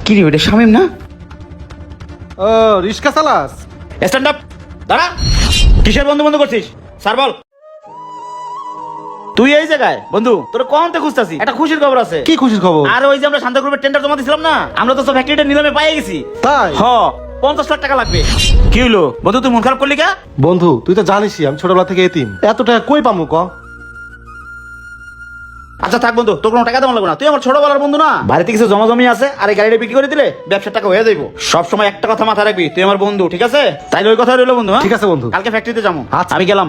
কি রে ওটা শামিম না? ও রিস্কা চালাস? স্ট্যান্ড আপ, দাঁড়া। কিসের বন্ধু বন্ধু করছিস? স্যার বল। তুই এই জায়গায় বন্ধু, তোর কোনতে খুঁজতাছি? একটা খুশির খবর আছে। কি খুশির খবর? আর ওই যে আমরা শান্ত গ্রুপের টেন্ডার জমা দিছিলাম না, আমরা তো সব ফ্যাক্টরিটা নিলামে পেয়ে গেছি। তাই? হ, 50 লাখ টাকা লাগবে। কি হলো বন্ধু, তুই মন খারাপ করলি কে? বন্ধু তুই তো জানিসই আমি ছোটবেলা থেকে এতিম, এত টাকা কই পামু ক? আচ্ছা থাক বন্ধু, তোর কোনো টাকা দেওয়া লাগবে না, তুই আমার ছোটবেলার বন্ধু না। বাড়িতে কিছু জমা জমি আছে, আর এই গাড়িটা বিক্রি করে দিলে ব্যবসার টাকা হয়ে যাইব। সবসময় একটা কথা মাথায় রাখবি, তুই আমার বন্ধু, ঠিক আছে? তাইলে ওই কথা রইলো বন্ধু। হ্যাঁ ঠিক আছে বন্ধু। কালকে ফ্যাক্টরিতে যাবো। আচ্ছা। আমি গেলাম।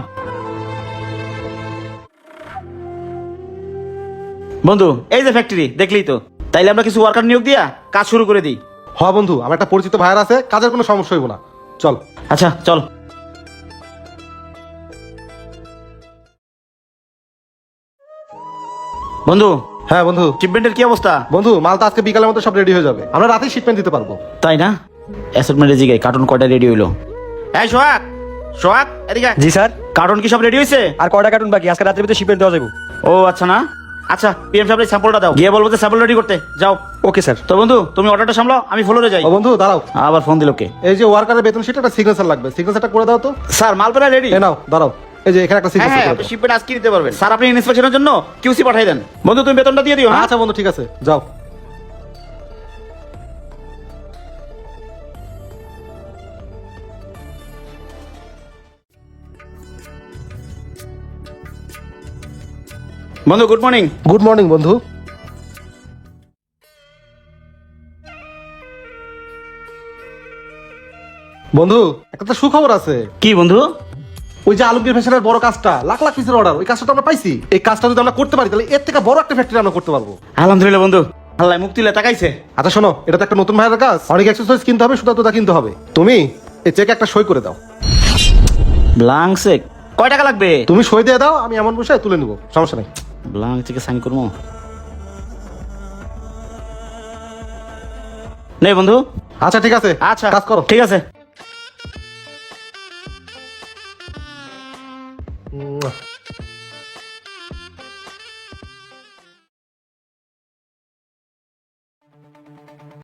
বন্ধু এই যে ফ্যাক্টরি দেখলি তো, তাইলে আমরা কিছু ওয়ার্কার নিয়োগ দিয়া কাজ শুরু করে দিই। হ বন্ধু, আমার একটা পরিচিত ভাইয়ার আছে, কাজের কোনো সমস্যা হইব না, চল। আচ্ছা চল। বন্ধু হ্যাঁ বন্ধু। শিপমেন্টের কি অবস্থা? বন্ধু মাল তো আজকে বিকালের মধ্যে সব রেডি হয়ে যাবে, আমরা রাতেই শিপমেন্ট দিতে পারবো। তাই না? অ্যাসেটমেন্টে জিগাই কার্টুন কয়টা রেডি হইলো? এই সোহাগ, সোহাগ এদিকে আয়। জি স্যার। কার্টুন কি সব রেডি হয়েছে? আর কয়টা কার্টুন বাকি? আজকে রাতের ভিতরে শিপমেন্ট দেওয়া যাবে। ও আচ্ছা না, আচ্ছা পিএম সাহেব স্যাম্পলটা দাও, গিয়ে বলবো যে স্যাম্পল রেডি করতে যাও। Okay sir. তো বন্ধু তুমি অর্ডারটা সামলাও, আমি ফ্লোরে যাই। ও বন্ধু দাঁড়াও, আবার ফোন দিল কে? এই যে ওয়ার্কারের বেতন শিটে একটা সিগনেচার লাগবে, সিগনেচারটা করে দাও তো। স্যার মাল পেলা রেডি? এ নাও দাঁড়াও, এই যে এখানে একটা হ্যাঁ সিগনেচার হ্যাঁ, করে আপনি দাও। শিপমেন্ট আজকে দিতে পারবেন। স্যার আপনি ইন্সপেকশনের জন্য কিউসি পাঠিয়ে দেন। বন্ধু তুমি বেতনটা দিয়ে দিও। হ্যাঁ আচ্ছা বন্ধু ঠিক আছে, যাও। বন্ধু গুড মর্নিং। গুড মর্নিং বন্ধু। বন্ধু একটা তো সুখবর আছে। কি বন্ধু? ওই যে আলমগীর ফ্যাশনের বড় কাজটা, লাখ লাখ পিসের অর্ডার, ওই কাজটা তো আমরা পাইছি। এই কাজটা যদি আমরা করতে পারি তাহলে এর থেকে বড় একটা ফ্যাক্টরি আমরা করতে পারবো। আলহামদুলিল্লাহ বন্ধু, আল্লাহ মুক্তি দিলে তাকাইছে। আচ্ছা শোনো, এটা তো একটা নতুন ভাইয়ের কাজ, অনেক এক্সারসাইজ কিনতে হবে, সুতা তুতা কিনতে হবে। তুমি এই চেকে একটা সই করে দাও। ব্লাঙ্ক চেক কয় টাকা লাগবে? তুমি সই দিয়ে দাও, আমি এমন বসে তুলে নিবো, সমস্যা নেই। ব্লাঙ্ক চেকে সাইন করবো। নে বন্ধু। আচ্ছা ঠিক আছে, আচ্ছা কাজ করো। ঠিক আছে।